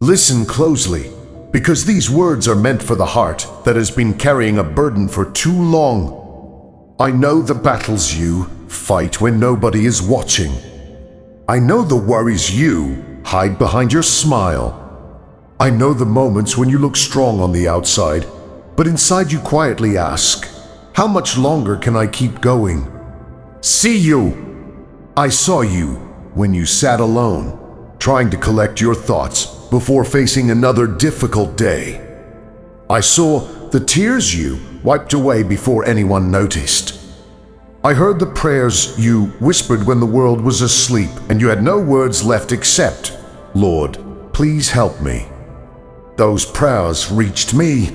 Listen closely, because these words are meant for the heart that has been carrying a burden for too long. I know the battles you fight when nobody is watching. I know the worries you hide behind your smile. I know the moments when you look strong on the outside, but inside you quietly ask, how much longer can I keep going? See you! I saw you when you sat alone, trying to collect your thoughts before facing another difficult day. I saw the tears you wiped away before anyone noticed. I heard the prayers you whispered when the world was asleep and you had no words left except, Lord, please help me. Those prayers reached me.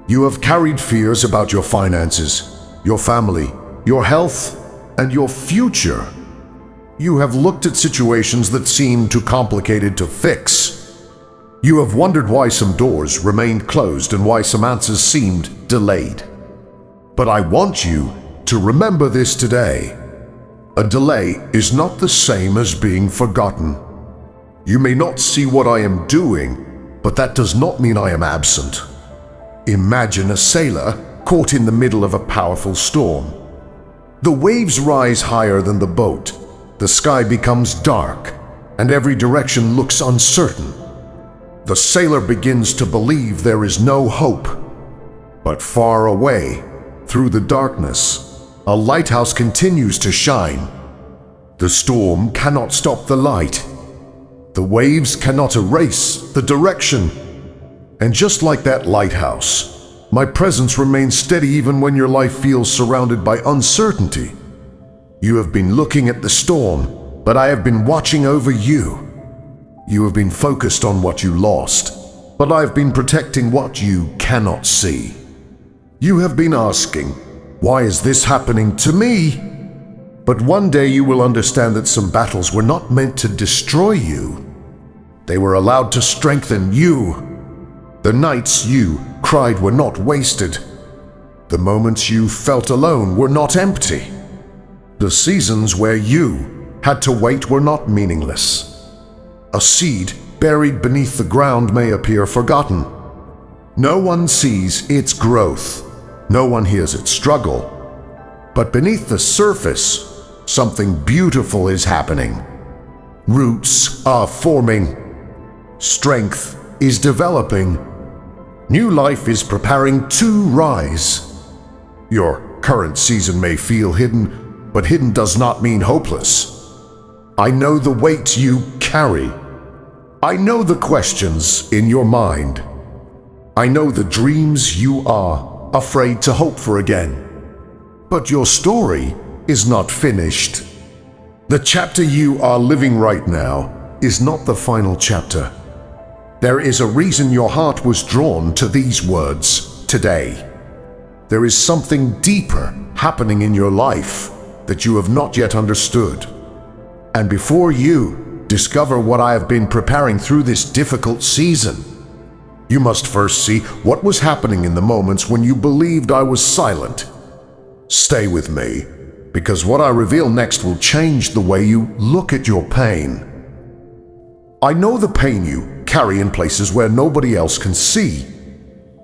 You have carried fears about your finances, your family, your health, and your future. You have looked at situations that seemed too complicated to fix. You have wondered why some doors remained closed and why some answers seemed delayed. But I want you to remember this today. A delay is not the same as being forgotten. You may not see what I am doing, but that does not mean I am absent. Imagine a sailor caught in the middle of a powerful storm. The waves rise higher than the boat, the sky becomes dark, and every direction looks uncertain. The sailor begins to believe there is no hope. But far away, through the darkness, a lighthouse continues to shine. The storm cannot stop the light. The waves cannot erase the direction. And just like that lighthouse, my presence remains steady even when your life feels surrounded by uncertainty. You have been looking at the storm, but I have been watching over you. You have been focused on what you lost, but I have been protecting what you cannot see. You have been asking, why is this happening to me? But one day you will understand that some battles were not meant to destroy you. They were allowed to strengthen you. The nights you cried were not wasted. The moments you felt alone were not empty. The seasons where you had to wait were not meaningless. A seed buried beneath the ground may appear forgotten. No one sees its growth. No one hears its struggle. But beneath the surface, something beautiful is happening. Roots are forming. Strength is developing. New life is preparing to rise. Your current season may feel hidden, but hidden does not mean hopeless. I know the weight you carry. I know the questions in your mind. I know the dreams you are afraid to hope for again. But your story is not finished. The chapter you are living right now is not the final chapter. There is a reason your heart was drawn to these words today. There is something deeper happening in your life that you have not yet understood. And before you discover what I have been preparing through this difficult season, you must first see what was happening in the moments when you believed I was silent. Stay with me, because what I reveal next will change the way you look at your pain. I know the pain you carry in places where nobody else can see.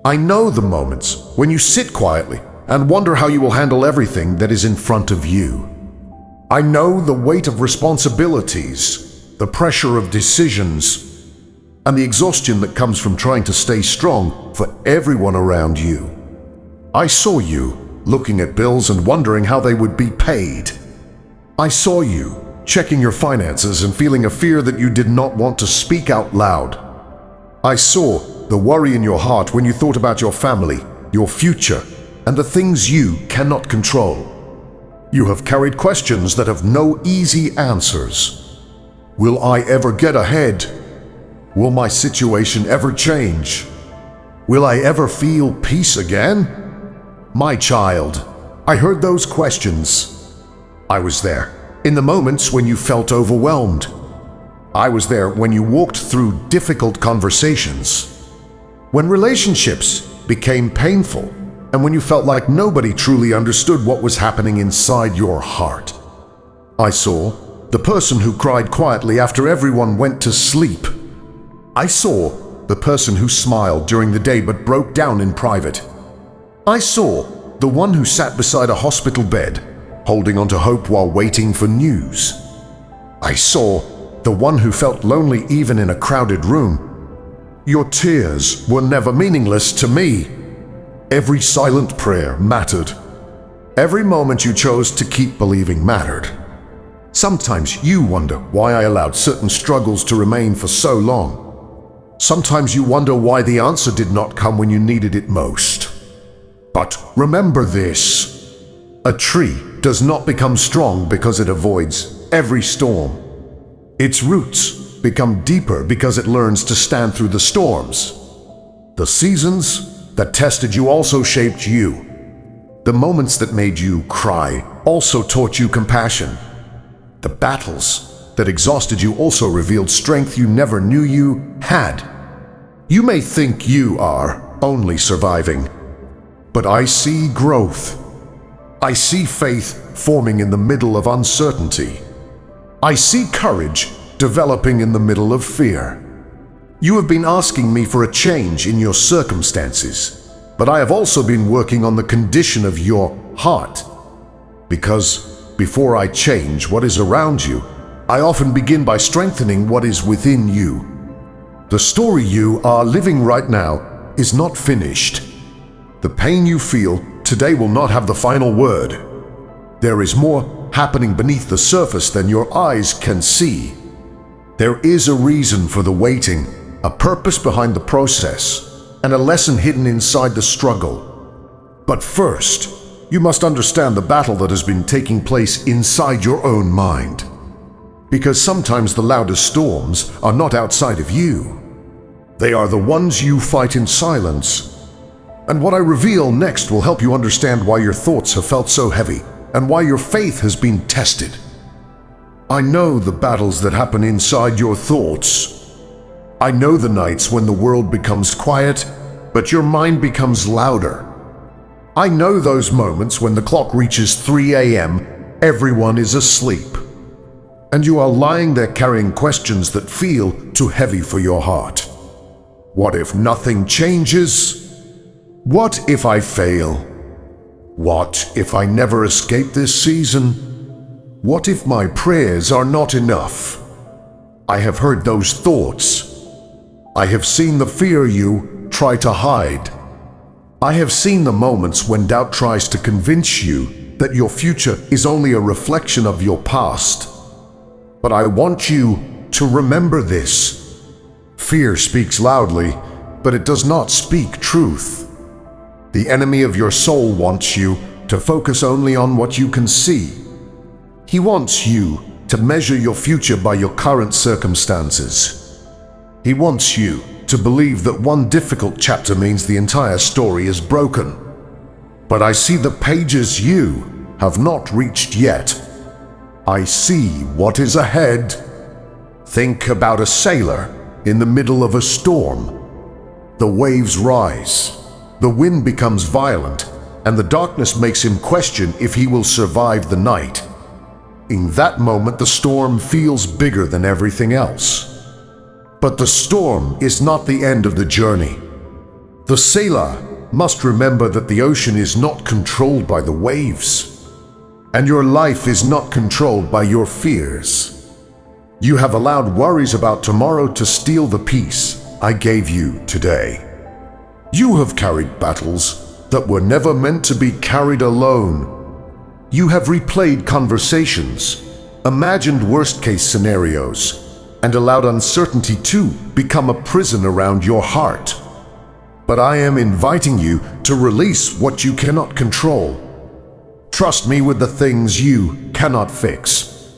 I know the moments when you sit quietly and wonder how you will handle everything that is in front of you. I know the weight of responsibilities, the pressure of decisions, and the exhaustion that comes from trying to stay strong for everyone around you. I saw you looking at bills and wondering how they would be paid. I saw you checking your finances and feeling a fear that you did not want to speak out loud. I saw the worry in your heart when you thought about your family, your future, and the things you cannot control. You have carried questions that have no easy answers. Will I ever get ahead? Will my situation ever change? Will I ever feel peace again? My child, I heard those questions. I was there in the moments when you felt overwhelmed. I was there when you walked through difficult conversations, when relationships became painful, and when you felt like nobody truly understood what was happening inside your heart. I saw the person who cried quietly after everyone went to sleep. I saw the person who smiled during the day but broke down in private. I saw the one who sat beside a hospital bed, holding on to hope while waiting for news. I saw the one who felt lonely even in a crowded room. Your tears were never meaningless to me. Every silent prayer mattered. Every moment you chose to keep believing mattered. Sometimes you wonder why I allowed certain struggles to remain for so long. Sometimes you wonder why the answer did not come when you needed it most. But remember this: a tree does not become strong because it avoids every storm. Its roots become deeper because it learns to stand through the storms. The seasons that tested you also shaped you. The moments that made you cry also taught you compassion. The battles that exhausted you also revealed strength you never knew you had. You may think you are only surviving, but I see growth. I see faith forming in the middle of uncertainty. I see courage developing in the middle of fear. You have been asking me for a change in your circumstances, but I have also been working on the condition of your heart. Because before I change what is around you, I often begin by strengthening what is within you. The story you are living right now is not finished. The pain you feel today will not have the final word. There is more happening beneath the surface than your eyes can see. There is a reason for the waiting, a purpose behind the process, and a lesson hidden inside the struggle. But first, you must understand the battle that has been taking place inside your own mind. Because sometimes the loudest storms are not outside of you. They are the ones you fight in silence. And what I reveal next will help you understand why your thoughts have felt so heavy and why your faith has been tested. I know the battles that happen inside your thoughts. I know the nights when the world becomes quiet, but your mind becomes louder. I know those moments when the clock reaches 3 a.m., everyone is asleep, and you are lying there carrying questions that feel too heavy for your heart. What if nothing changes? What if I fail? What if I never escape this season? What if my prayers are not enough? I have heard those thoughts. I have seen the fear you try to hide. I have seen the moments when doubt tries to convince you that your future is only a reflection of your past. But I want you to remember this. Fear speaks loudly, but it does not speak truth. The enemy of your soul wants you to focus only on what you can see. He wants you to measure your future by your current circumstances. He wants you to believe that one difficult chapter means the entire story is broken. But I see the pages you have not reached yet. I see what is ahead. Think about a sailor in the middle of a storm. The waves rise, the wind becomes violent, and the darkness makes him question if he will survive the night. In that moment, the storm feels bigger than everything else. But the storm is not the end of the journey. The sailor must remember that the ocean is not controlled by the waves, and your life is not controlled by your fears. You have allowed worries about tomorrow to steal the peace I gave you today. You have carried battles that were never meant to be carried alone. You have replayed conversations, imagined worst-case scenarios, and allowed uncertainty to become a prison around your heart. But I am inviting you to release what you cannot control. Trust me with the things you cannot fix.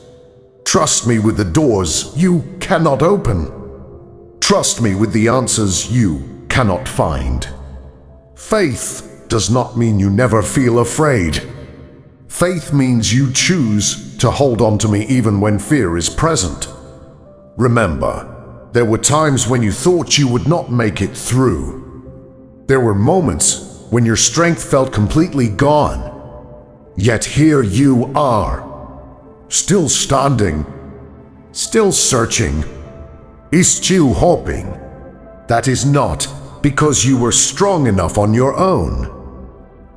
Trust me with the doors you cannot open. Trust me with the answers you cannot find. Faith does not mean you never feel afraid. Faith means you choose to hold on to me even when fear is present. Remember, there were times when you thought you would not make it through. There were moments when your strength felt completely gone. Yet here you are, still standing, still searching, still hoping, that is not because you were strong enough on your own.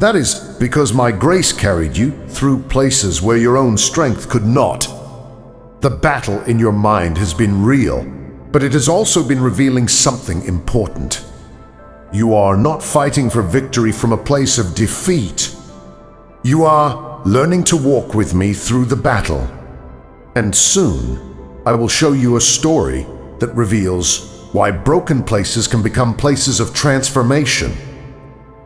That is because my grace carried you through places where your own strength could not. The battle in your mind has been real, but it has also been revealing something important. You are not fighting for victory from a place of defeat. You are learning to walk with me through the battle. And soon, I will show you a story that reveals why broken places can become places of transformation,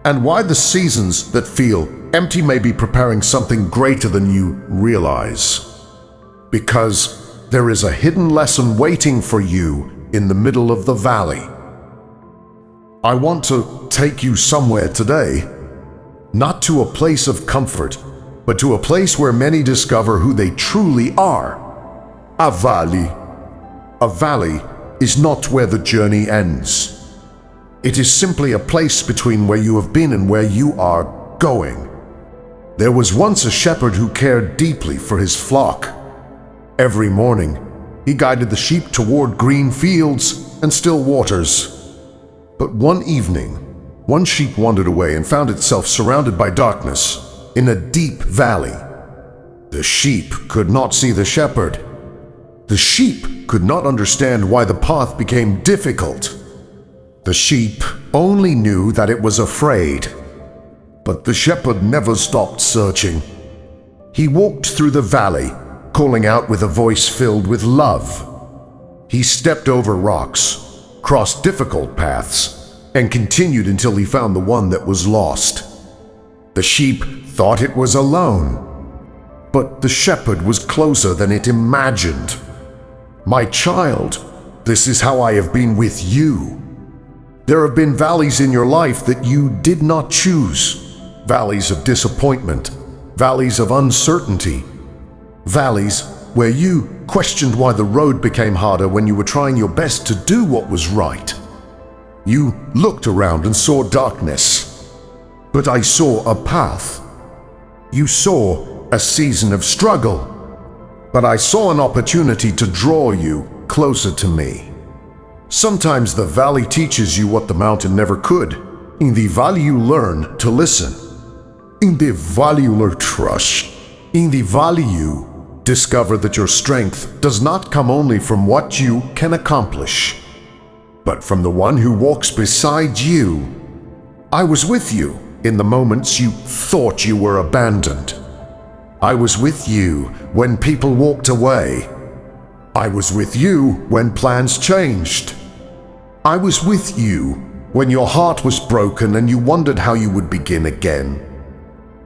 and why the seasons that feel empty may be preparing something greater than you realize. Because there is a hidden lesson waiting for you in the middle of the valley. I want to take you somewhere today, not to a place of comfort, but to a place where many discover who they truly are. A valley. A valley is not where the journey ends. It is simply a place between where you have been and where you are going. There was once a shepherd who cared deeply for his flock. Every morning, he guided the sheep toward green fields and still waters. But one evening, one sheep wandered away and found itself surrounded by darkness in a deep valley. The sheep could not see the shepherd. The sheep could not understand why the path became difficult. The sheep only knew that it was afraid. But the shepherd never stopped searching. He walked through the valley, calling out with a voice filled with love. He stepped over rocks, crossed difficult paths, and continued until he found the one that was lost. The sheep thought it was alone, but the shepherd was closer than it imagined. My child, this is how I have been with you. There have been valleys in your life that you did not choose. Valleys of disappointment, valleys of uncertainty, valleys where you questioned why the road became harder when you were trying your best to do what was right. You looked around and saw darkness, but I saw a path. You saw a season of struggle, but I saw an opportunity to draw you closer to me. Sometimes the valley teaches you what the mountain never could. In the valley you learn to listen. In the valley you learn trust. In the valley you discover that your strength does not come only from what you can accomplish, but from the one who walks beside you. I was with you in the moments you thought you were abandoned. I was with you when people walked away. I was with you when plans changed. I was with you when your heart was broken and you wondered how you would begin again.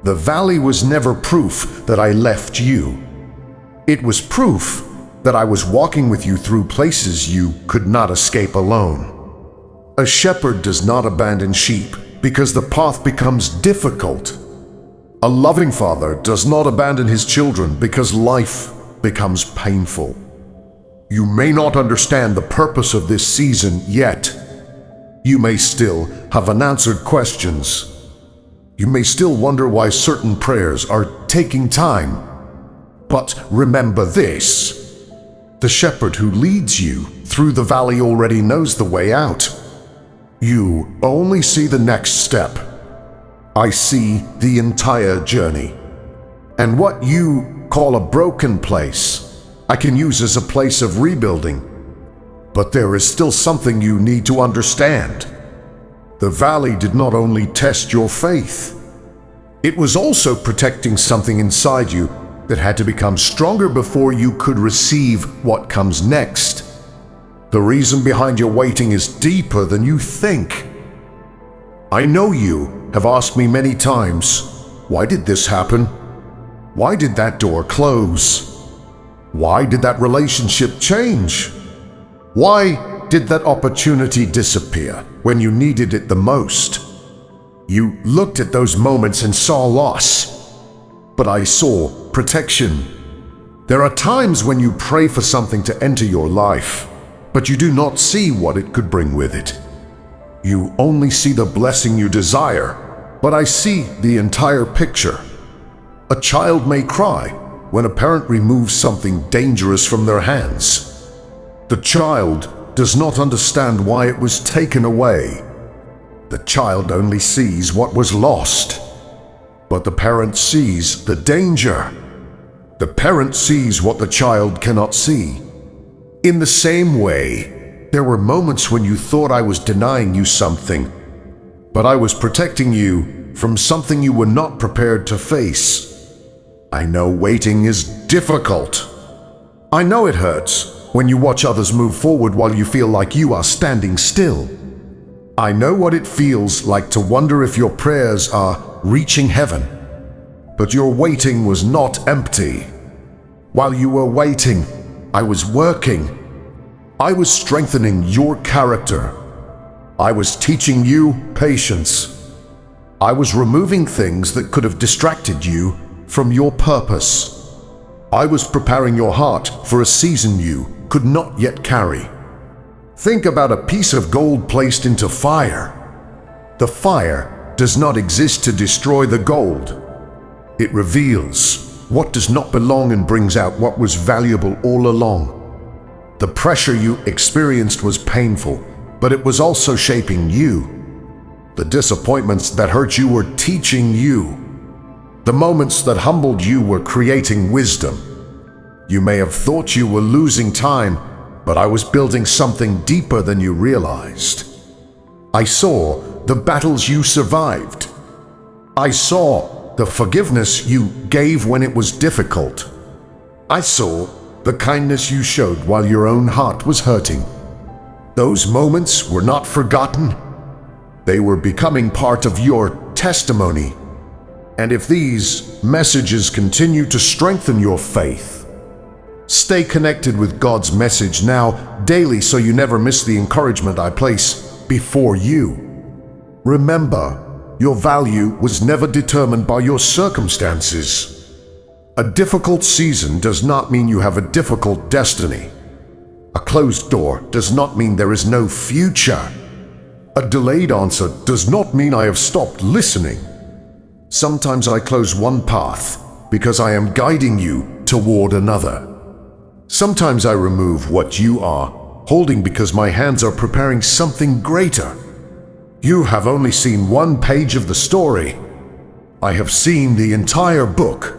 The valley was never proof that I left you. It was proof that I was walking with you through places you could not escape alone. A shepherd does not abandon sheep because the path becomes difficult. A loving father does not abandon his children because life becomes painful. You may not understand the purpose of this season yet. You may still have unanswered questions. You may still wonder why certain prayers are taking time. But remember this: the shepherd who leads you through the valley already knows the way out. You only see the next step. I see the entire journey. And what you call a broken place, I can use as a place of rebuilding. But there is still something you need to understand. The valley did not only test your faith, it was also protecting something inside you that had to become stronger before you could receive what comes next. The reason behind your waiting is deeper than you think. I know you have asked me many times, why did this happen? Why did that door close? Why did that relationship change? Why did that opportunity disappear when you needed it the most? You looked at those moments and saw loss, but I saw protection. There are times when you pray for something to enter your life, but you do not see what it could bring with it. You only see the blessing you desire, but I see the entire picture. A child may cry when a parent removes something dangerous from their hands. The child does not understand why it was taken away. The child only sees what was lost, but the parent sees the danger. The parent sees what the child cannot see. In the same way, there were moments when you thought I was denying you something, but I was protecting you from something you were not prepared to face. I know waiting is difficult. I know it hurts when you watch others move forward while you feel like you are standing still. I know what it feels like to wonder if your prayers are reaching heaven. But your waiting was not empty. While you were waiting, I was working. I was strengthening your character. I was teaching you patience. I was removing things that could have distracted you from your purpose. I was preparing your heart for a season you could not yet carry. Think about a piece of gold placed into fire. The fire does not exist to destroy the gold. It reveals what does not belong and brings out what was valuable all along. The pressure you experienced was painful, but it was also shaping you. The disappointments that hurt you were teaching you. The moments that humbled you were creating wisdom. You may have thought you were losing time, but I was building something deeper than you realized. I saw the battles you survived. I saw the forgiveness you gave when it was difficult. I saw the kindness you showed while your own heart was hurting. Those moments were not forgotten. They were becoming part of your testimony. And if these messages continue to strengthen your faith, stay connected with God's message now daily so you never miss the encouragement I place before you. Remember, your value was never determined by your circumstances. A difficult season does not mean you have a difficult destiny. A closed door does not mean there is no future. A delayed answer does not mean I have stopped listening. Sometimes I close one path because I am guiding you toward another. Sometimes I remove what you are holding because my hands are preparing something greater. You have only seen one page of the story. I have seen the entire book.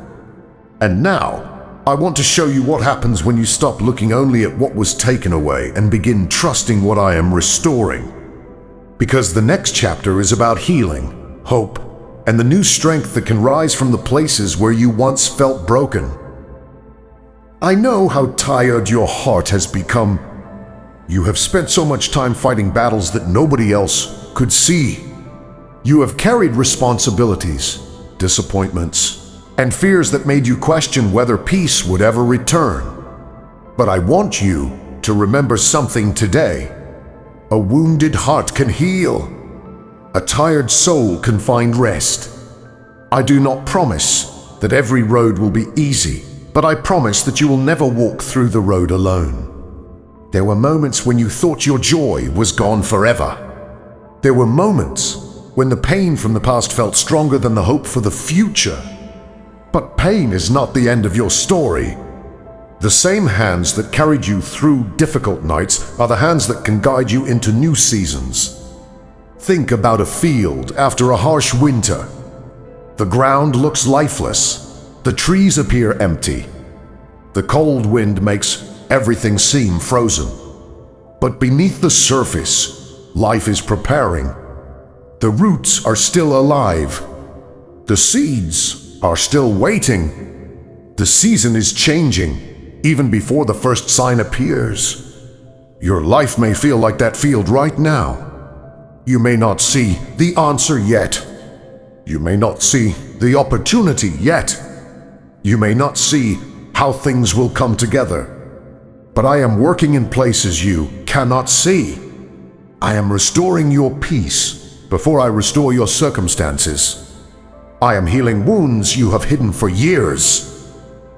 And now, I want to show you what happens when you stop looking only at what was taken away and begin trusting what I am restoring. Because the next chapter is about healing, hope, and the new strength that can rise from the places where you once felt broken. I know how tired your heart has become. You have spent so much time fighting battles that nobody else could see. You have carried responsibilities, disappointments, and fears that made you question whether peace would ever return. But I want you to remember something today. A wounded heart can heal. A tired soul can find rest. I do not promise that every road will be easy, but I promise that you will never walk through the road alone. There were moments when you thought your joy was gone forever. There were moments when the pain from the past felt stronger than the hope for the future. But pain is not the end of your story. The same hands that carried you through difficult nights are the hands that can guide you into new seasons. Think about a field after a harsh winter. The ground looks lifeless. The trees appear empty. The cold wind makes everything seem frozen. But beneath the surface, life is preparing. The roots are still alive. The seeds are still waiting. The season is changing, even before the first sign appears. Your life may feel like that field right now. You may not see the answer yet. You may not see the opportunity yet. You may not see how things will come together. But I am working in places you cannot see. I am restoring your peace before I restore your circumstances. I am healing wounds you have hidden for years.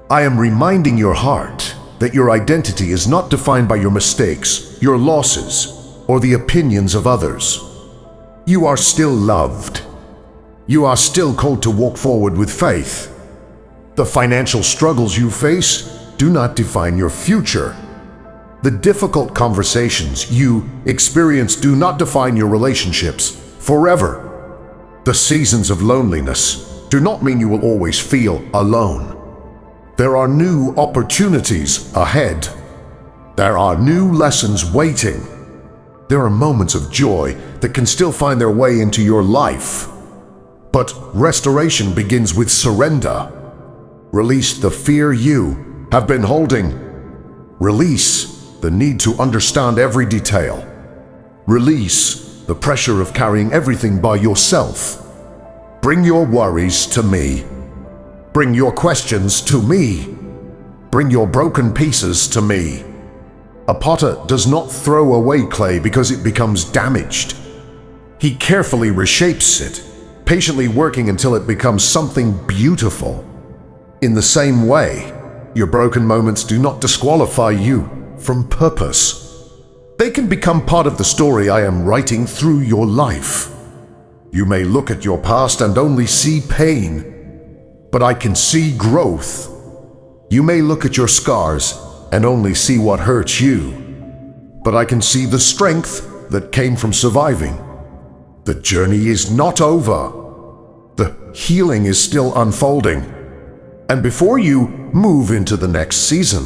I am reminding your heart that your identity is not defined by your mistakes, your losses, or the opinions of others. You are still loved. You are still called to walk forward with faith. The financial struggles you face do not define your future. The difficult conversations you experience do not define your relationships forever. The seasons of loneliness do not mean you will always feel alone. There are new opportunities ahead. There are new lessons waiting. There are moments of joy that can still find their way into your life. But restoration begins with surrender. Release the fear you have been holding. Release the need to understand every detail. Release the pressure of carrying everything by yourself. Bring your worries to me. Bring your questions to me. Bring your broken pieces to me. A potter does not throw away clay because it becomes damaged. He carefully reshapes it, patiently working until it becomes something beautiful. In the same way, your broken moments do not disqualify you from purpose. They can become part of the story I am writing through your life. You may look at your past and only see pain, but I can see growth. You may look at your scars and only see what hurts you, but I can see the strength that came from surviving. The journey is not over. The healing is still unfolding. And before you move into the next season,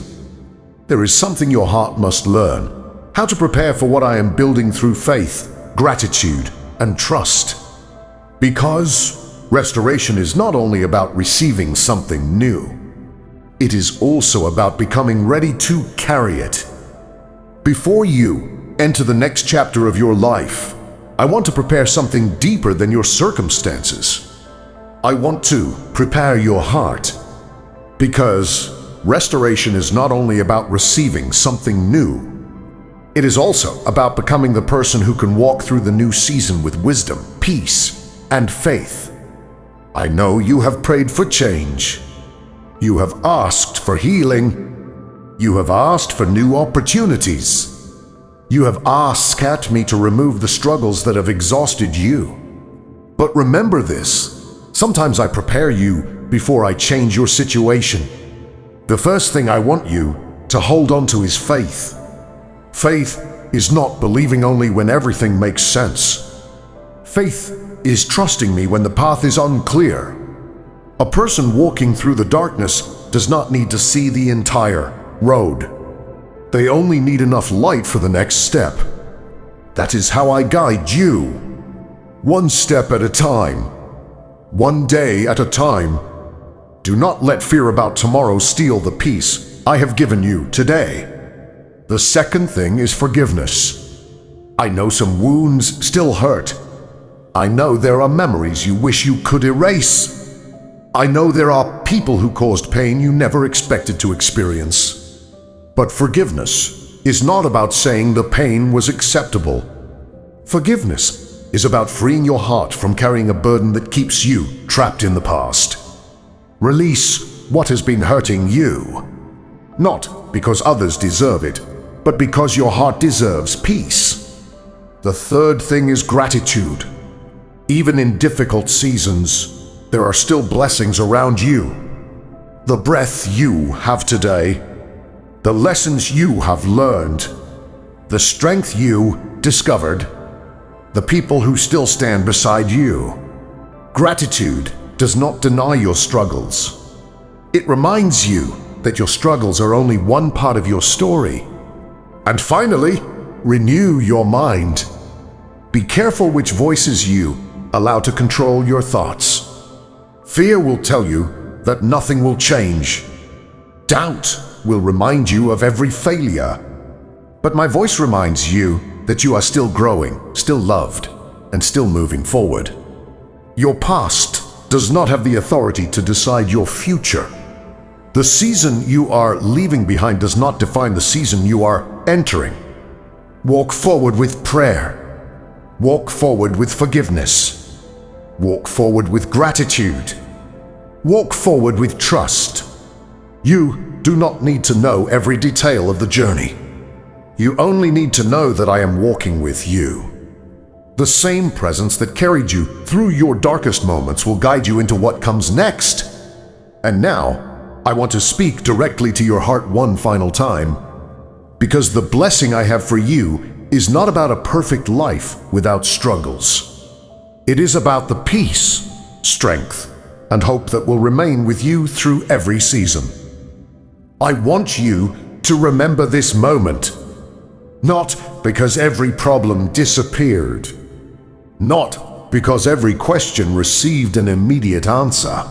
there is something your heart must learn: how to prepare for what I am building through faith, gratitude, and trust. Because restoration is not only about receiving something new, it is also about becoming ready to carry it. Before you enter the next chapter of your life, I want to prepare something deeper than your circumstances. I want to prepare your heart. Because restoration is not only about receiving something new, it is also about becoming the person who can walk through the new season with wisdom, peace, and faith. I know you have prayed for change. You have asked for healing. You have asked for new opportunities. You have asked me to remove the struggles that have exhausted you. But remember this: sometimes I prepare you before I change your situation. The first thing I want you to hold on to is faith. Faith is not believing only when everything makes sense. Faith is trusting me when the path is unclear. A person walking through the darkness does not need to see the entire road. They only need enough light for the next step. That is how I guide you. One step at a time. One day at a time. Do not let fear about tomorrow steal the peace I have given you today. The second thing is forgiveness. I know some wounds still hurt. I know there are memories you wish you could erase. I know there are people who caused pain you never expected to experience. But forgiveness is not about saying the pain was acceptable. Forgiveness is about freeing your heart from carrying a burden that keeps you trapped in the past. Release what has been hurting you, not because others deserve it, but because your heart deserves peace. The third thing is gratitude. Even in difficult seasons, there are still blessings around you. The breath you have today, the lessons you have learned, the strength you discovered, the people who still stand beside you. Gratitude does not deny your struggles. It reminds you that your struggles are only one part of your story. And finally, renew your mind. Be careful which voices you allow to control your thoughts. Fear will tell you that nothing will change. Doubt will remind you of every failure. But my voice reminds you that you are still growing, still loved, and still moving forward. Your past does not have the authority to decide your future. The season you are leaving behind does not define the season you are entering. Walk forward with prayer. Walk forward with forgiveness. Walk forward with gratitude. Walk forward with trust. You do not need to know every detail of the journey. You only need to know that I am walking with you. The same presence that carried you through your darkest moments will guide you into what comes next. And now, I want to speak directly to your heart one final time. Because the blessing I have for you is not about a perfect life without struggles. It is about the peace, strength, and hope that will remain with you through every season. I want you to remember this moment, not because every problem disappeared, not because every question received an immediate answer,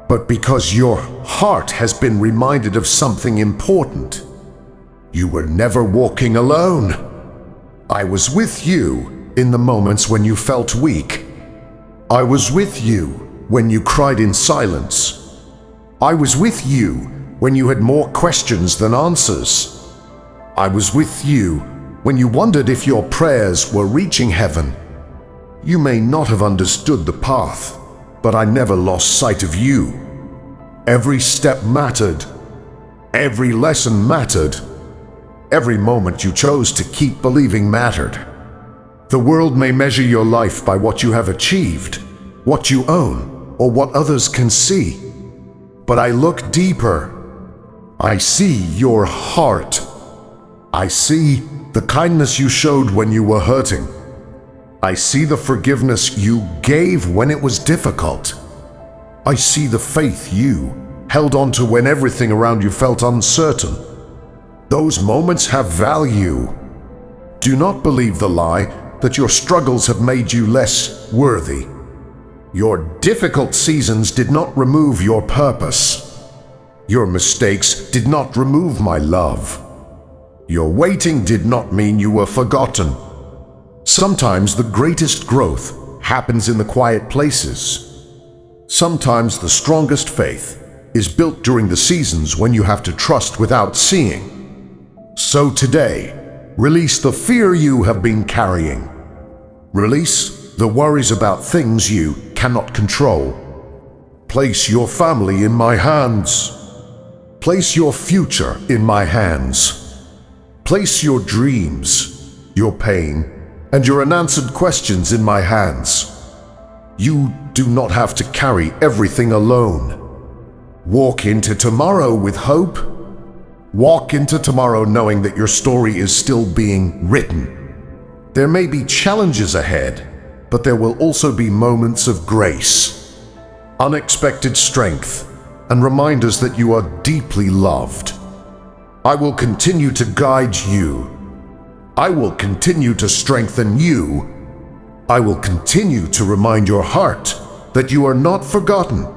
but because your heart has been reminded of something important. You were never walking alone. I was with you in the moments when you felt weak. I was with you when you cried in silence. I was with you when you had more questions than answers. I was with you when you wondered if your prayers were reaching heaven. You may not have understood the path, but I never lost sight of you. Every step mattered. Every lesson mattered. Every moment you chose to keep believing mattered. The world may measure your life by what you have achieved, what you own, or what others can see. But I look deeper. I see your heart. I see the kindness you showed when you were hurting. I see the forgiveness you gave when it was difficult. I see the faith you held on to when everything around you felt uncertain. Those moments have value. Do not believe the lie that your struggles have made you less worthy. Your difficult seasons did not remove your purpose. Your mistakes did not remove my love. Your waiting did not mean you were forgotten. Sometimes the greatest growth happens in the quiet places. Sometimes the strongest faith is built during the seasons when you have to trust without seeing. So today, release the fear you have been carrying. Release the worries about things you cannot control. Place your family in my hands. Place your future in my hands. Place your dreams, your pain, and your unanswered questions in my hands. You do not have to carry everything alone. Walk into tomorrow with hope. Walk into tomorrow knowing that your story is still being written. There may be challenges ahead, but there will also be moments of grace, unexpected strength, and reminders that you are deeply loved. I will continue to guide you. I will continue to strengthen you. I will continue to remind your heart that you are not forgotten.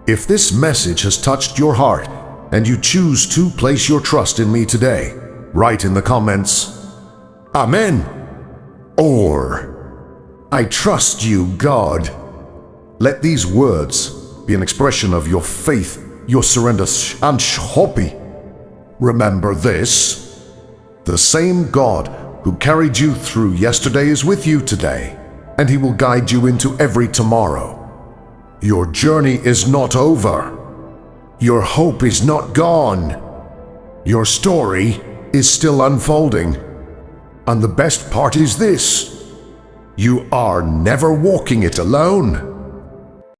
If this message has touched your heart, and you choose to place your trust in me today, write in the comments, Amen, or I trust you, God. Let these words be an expression of your faith, your surrender, and hope. Remember this: the same God who carried you through yesterday is with you today, and He will guide you into every tomorrow. Your journey is not over. Your hope is not gone. Your story is still unfolding. And the best part is this: you are never walking it alone.